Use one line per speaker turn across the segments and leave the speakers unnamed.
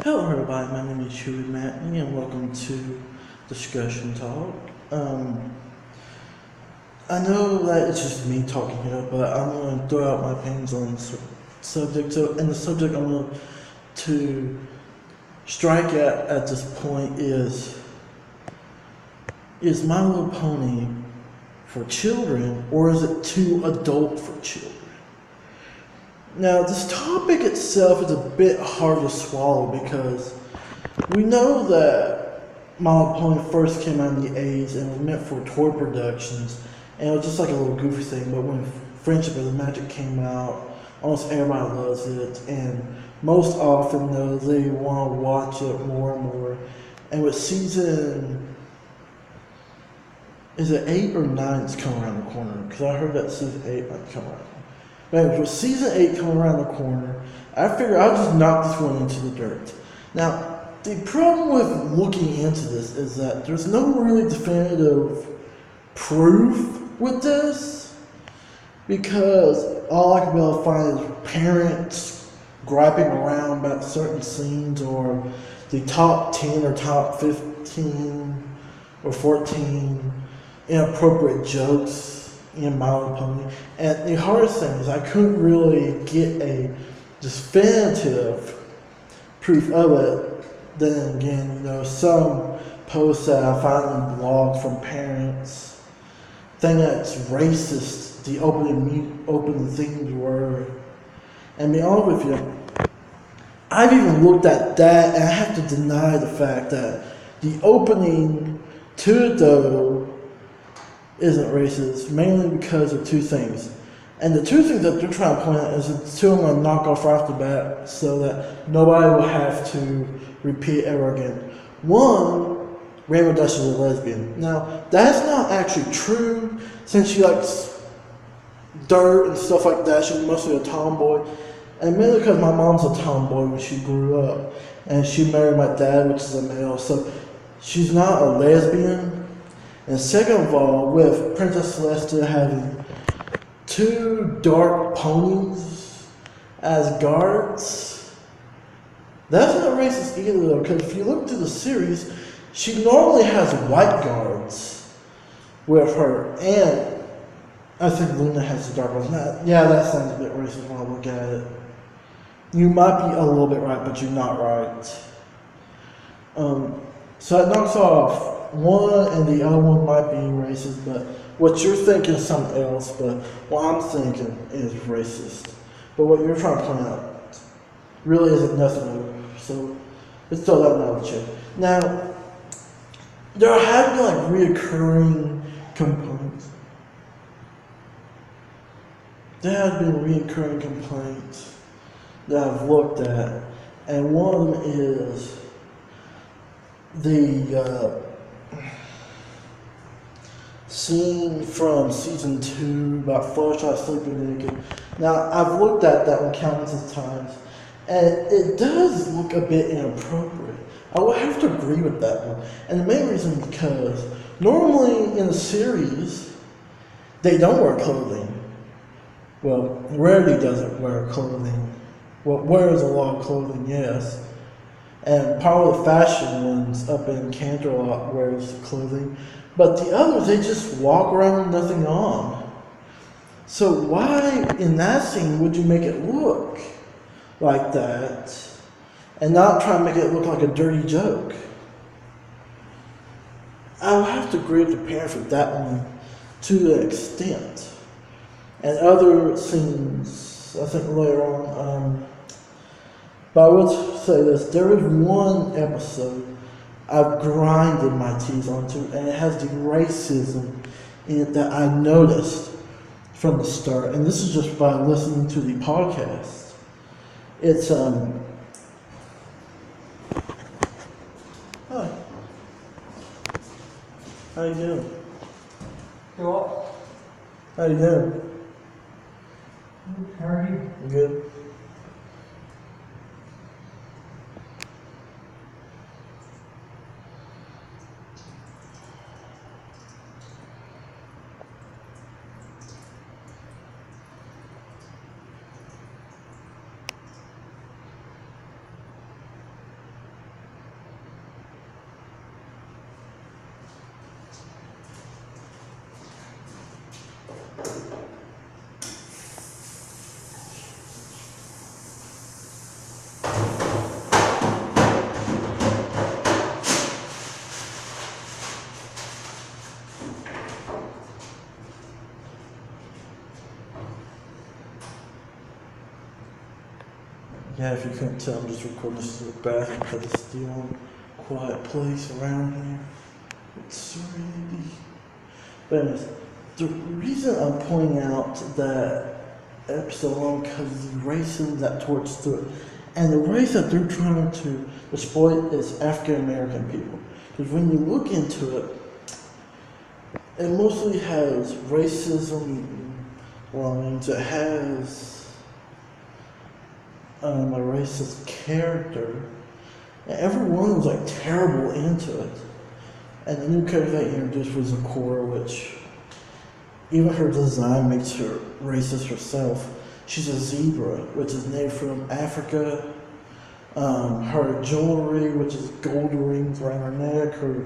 Hello, everybody. My name is Chewy Matney, and welcome to Discussion Talk. I know that it's just me talking here, but I'm going to throw out my opinions on the subject. And the subject I'm going to strike at this point is My Little Pony for children, or is it too adult for children? Now, this topic itself is a bit hard to swallow because we know that My Little Pony first came out in the 80s and was meant for toy productions, and it was just like a little goofy thing. But when Friendship of the Magic came out, almost everybody loves it, and most often though they want to watch it more and more. And with is it 8 or 9 that's coming around the corner? Because I heard that season 8 might come around. But with season 8 coming around the corner, I figured I'll just knock this one into the dirt. Now, the problem with looking into this is that there's no really definitive proof with this, because all I can be able to find is parents griping around about certain scenes, or the top 10 or top 15 or 14 inappropriate jokes in My Little Pony. And the hardest thing is I couldn't really get a definitive proof of it. Then again, some posts that I find in blogs from parents think that it's racist, the opening themes were. And be honest with you, I've even looked at that and I have to deny the fact that the opening to it though isn't racist, mainly because of two things. And the two things that they're trying to point out is the two I'm going to knock off right off the bat so that nobody will have to repeat ever again. One, Rainbow Dash is a lesbian. Now, that's not actually true, since she likes dirt and stuff like that. She's mostly a tomboy. And mainly because my mom's a tomboy when she grew up. And she married my dad, which is a male. So she's not a lesbian. And second of all, with Princess Celestia having two dark ponies as guards, that's not racist either though, because if you look through the series, she normally has white guards with her, and I think Luna has the dark ones. Yeah, that sounds a bit racist when I look at it. You might be a little bit right, but you're not right. So that knocks off one, and the other one might be racist, but what you're thinking is something else, but what I'm thinking is racist. But what you're trying to point out really isn't nothing new. So let's throw that out of the chair. Now, there have been reoccurring complaints. There have been reoccurring complaints that I've looked at, and one of them is the scene from season 2 about Fluttershy sleeping naked. Now, I've looked at that one countless of times, and it does look a bit inappropriate. I would have to agree with that one. And the main reason is because normally in the series, they don't wear clothing. Well, Rarity doesn't wear clothing. Well, wears a lot of clothing, yes. And part of the fashion ones up in Canterlot wears clothing. But the others, they just walk around with nothing on. So why, in that scene, would you make it look like that and not try to make it look like a dirty joke? I would have to agree with the parents with that one to an extent. And other scenes, I think later on, but I would say this, there is one episode I've grinded my teeth onto, and it has the racism in it that I noticed from the start. And this is just by listening to the podcast. It's, hi. How you doing?
You what?
How you doing?
How are you?
Good. Yeah, if you couldn't tell, I'm just recording this in the bathroom because it's the only quiet place around here. It's really. But anyways, the reason I'm pointing out that episode alone because the racism that towards through it, and the race that they're trying to exploit is African American people. Because when you look into it, it mostly has racism lines. It has a racist character, and everyone was like terrible into it. And the new character they introduced was Zecora, which even her design makes her racist herself. She's a zebra, which is named from Africa. Her jewelry, which is gold rings around her neck, her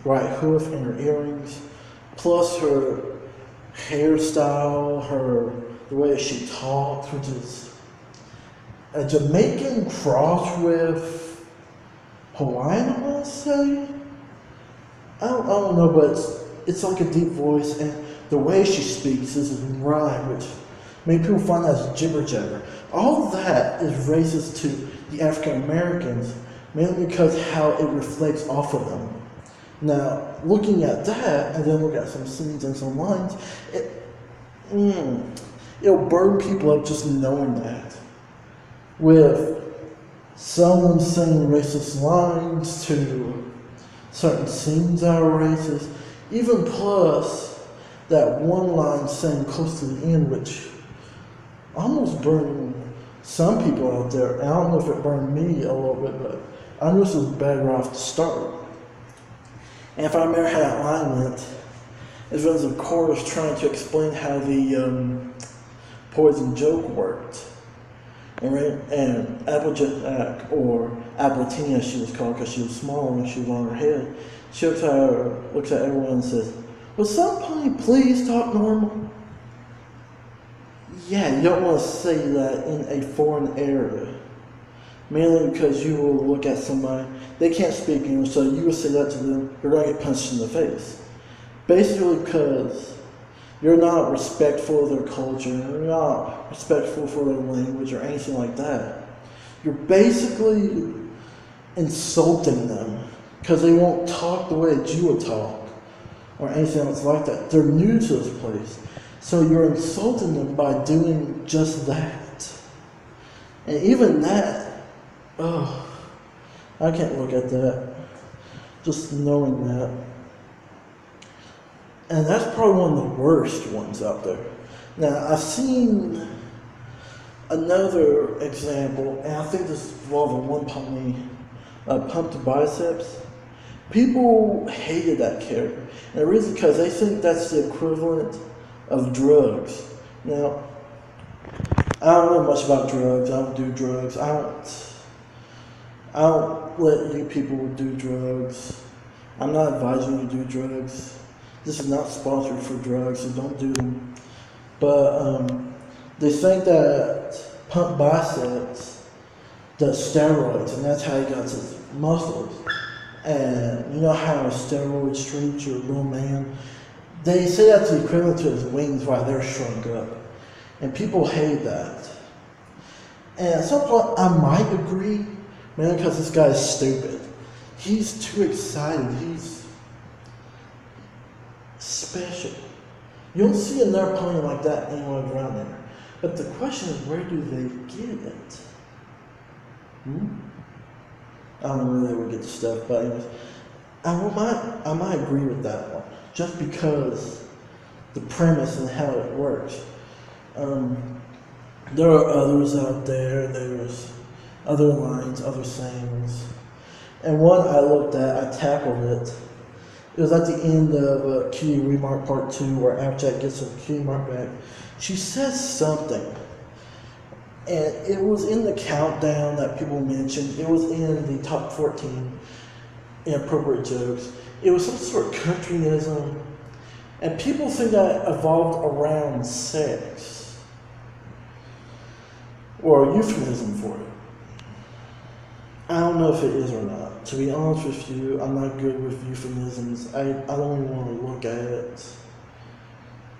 right hoof, and her earrings, plus her hairstyle, the way she talks, which is a Jamaican cross with Hawaiian, I want to say. I don't know, but it's like a deep voice, and the way she speaks is in rhyme, which many people find that as jibber jabber. All of that is racist to the African Americans, mainly because how it reflects off of them. Now, looking at that, and then look at some scenes and some lines, it'll burn people up just knowing that. With someone saying racist lines to certain scenes that are racist, even plus that one line saying close to the end, which almost burned some people out there. I don't know if it burned me a little bit, but I knew this was bad right off the start. And if I remember how that line went, it was a chorus trying to explain how the poison joke worked. And Applejack, or Appletina as she was called because she was small and she was on her head, she looks at everyone and says, "Will somebody please talk normal?" Yeah, you don't want to say that in a foreign area. Mainly because you will look at somebody, they can't speak English, so you will say that to them, you're going to get punched in the face. Basically because you're not respectful of their culture, you're not respectful for their language or anything like that. You're basically insulting them because they won't talk the way that you would talk or anything else like that. They're new to this place. So you're insulting them by doing just that. And even that, I can't look at that. Just knowing that. And that's probably one of the worst ones out there. Now, I've seen another example, and I think this is involving one pony, pumped biceps. People hated that character. And the reason because they think that's the equivalent of drugs. Now, I don't know much about drugs. I don't do drugs. I don't let you people do drugs. I'm not advising you to do drugs. This is not sponsored for drugs, so don't do them. But they think that pump biceps does steroids, and that's how he got his muscles. And you know how steroids shrink your little man? They say that's the equivalent to his wings while they're shrunk up. And people hate that. And at some point, I might agree, man, because this guy's stupid. He's too excited. He's special. You don't see another pony like that anywhere around there. But the question is, where do they get it? I don't know where they would get the stuff, but anyways, I might agree with that one, just because the premise and how it works. There are others out there. There's other lines, other sayings, and one I looked at, I tackled it. It was at the end of Cutie Remark Part 2 where Applejack gets her Cutie Mark back. She says something, and it was in the countdown that people mentioned. It was in the top 14 inappropriate jokes. It was some sort of countryism, and people think that evolved around sex, or a euphemism for it. I don't know if it is or not. To be honest with you, I'm not good with euphemisms. I don't even want to look at it.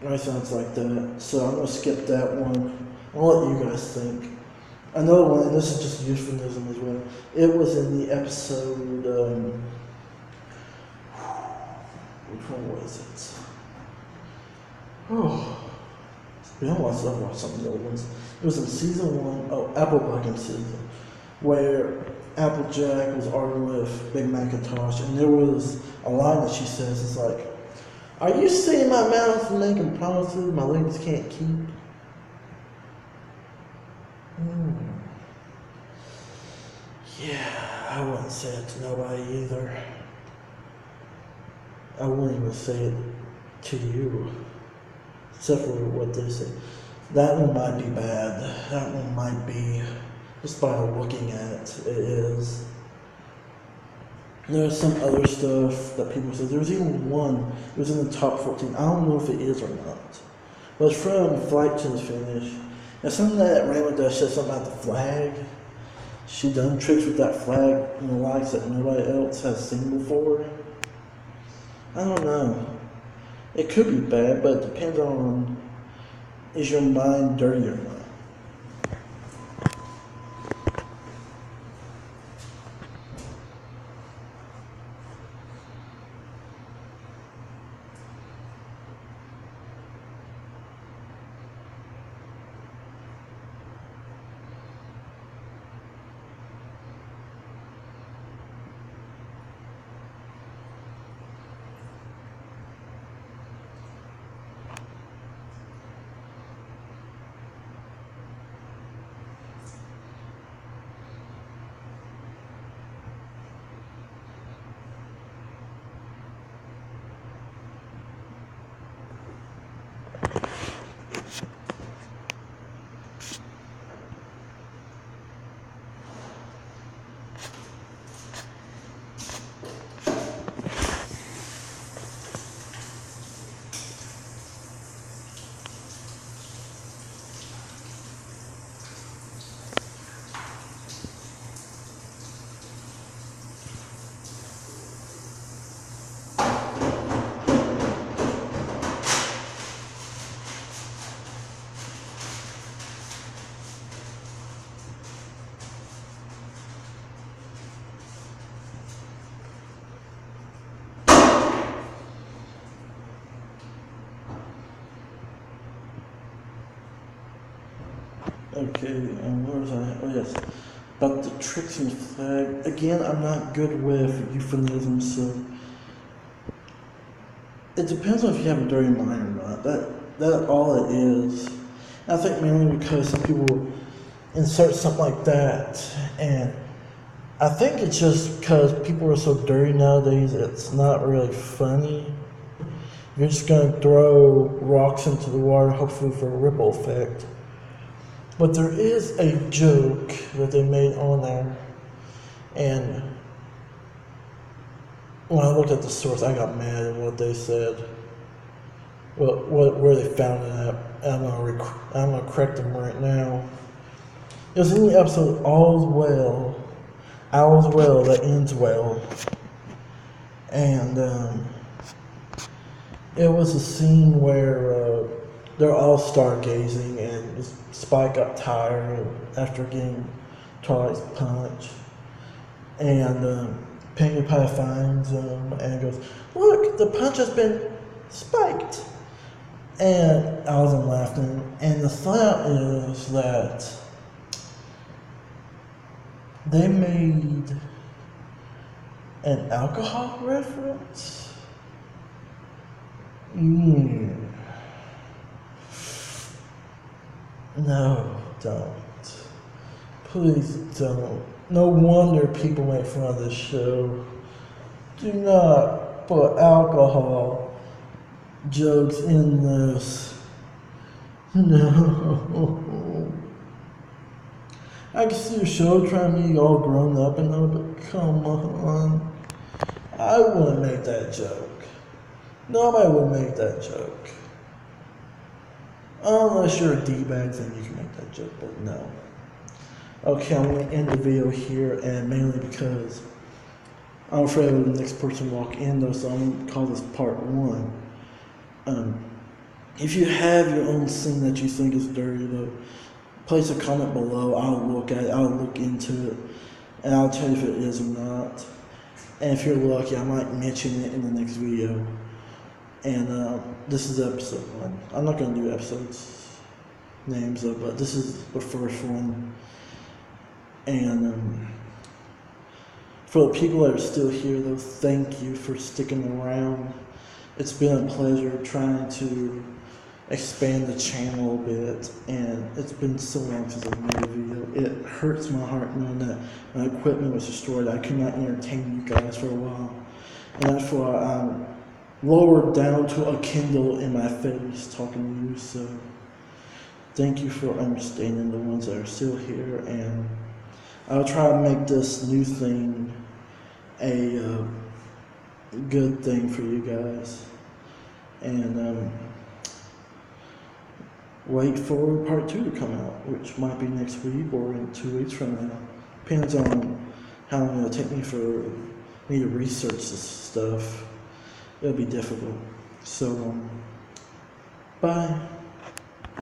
Or anything like that. So I'm going to skip that one. I'll let you guys think. Another one, and this is just euphemism as well. It was in the episode. Which one was it? Oh, I watched some of the old ones. It was in season 1. Oh, Applejack season, where Applejack was arguing with Big Macintosh, and there was a line that she says, "It's like, are you seeing my mouth and making promises my ladies can't keep?" Yeah, I wouldn't say it to nobody either. I wouldn't even say it to you, except for what they say. That one might be bad. That one might be, just by looking at it, it is. There's some other stuff that people say. There was even one, it was in the top 14. I don't know if it is or not. But it's from Flight to the Finish. And something that Raymond does said something about the flag. She done tricks with that flag in the lights that nobody else has seen before. I don't know. It could be bad, but it depends on, is your mind dirty or not? Okay, and where was I? Oh yes, about the tricks and flag. Again, I'm not good with euphemisms, so it depends on if you have a dirty mind or not. That's all it is. I think mainly because some people insert something like that, and I think it's just because people are so dirty nowadays. It's not really funny. You're just gonna throw rocks into the water, hopefully for a ripple effect. But there is a joke that they made on there, and when I looked at the source, I got mad at what they said. Well, where they found it at. I'm gonna correct them right now. It was in the episode All's Well that ends well, and it was a scene where they're all stargazing, and Spike got tired after getting Twilight's punch, and Pinkie Pie finds him and goes, "Look, the punch has been spiked." And I wasn't laughing, and the thought is that they made an alcohol reference. No, don't. Please don't. No wonder people make fun of this show. Do not put alcohol jokes in this. No. I can see the show trying to be all grown up and all, but come on. I wouldn't make that joke. Nobody would make that joke. Unless you're a D-bag, then you can make that joke, but no. Okay, I'm going to end the video here, and mainly because I'm afraid of the next person walk in, though, so I'm going to call this part 1. If you have your own scene that you think is dirty, though, place a comment below. I'll look at it, I'll look into it, and I'll tell you if it is or not. And if you're lucky, I might mention it in the next video. And this is episode 1. I'm not going to do episodes names though, but this is the first one. And for the people that are still here though, thank you for sticking around. It's been a pleasure trying to expand the channel a bit, and it's been so long since I've made a video. It hurts my heart knowing that my equipment was destroyed. I could not entertain you guys for a while, and that's why I'm lowered down to a Kindle in my face talking to you. So thank you for understanding, the ones that are still here, and I'll try to make this new thing a good thing for you guys. And wait for part 2 to come out, which might be next week or in 2 weeks from now. Depends on how long it'll take me for me to research this stuff. It'll be difficult. So, bye.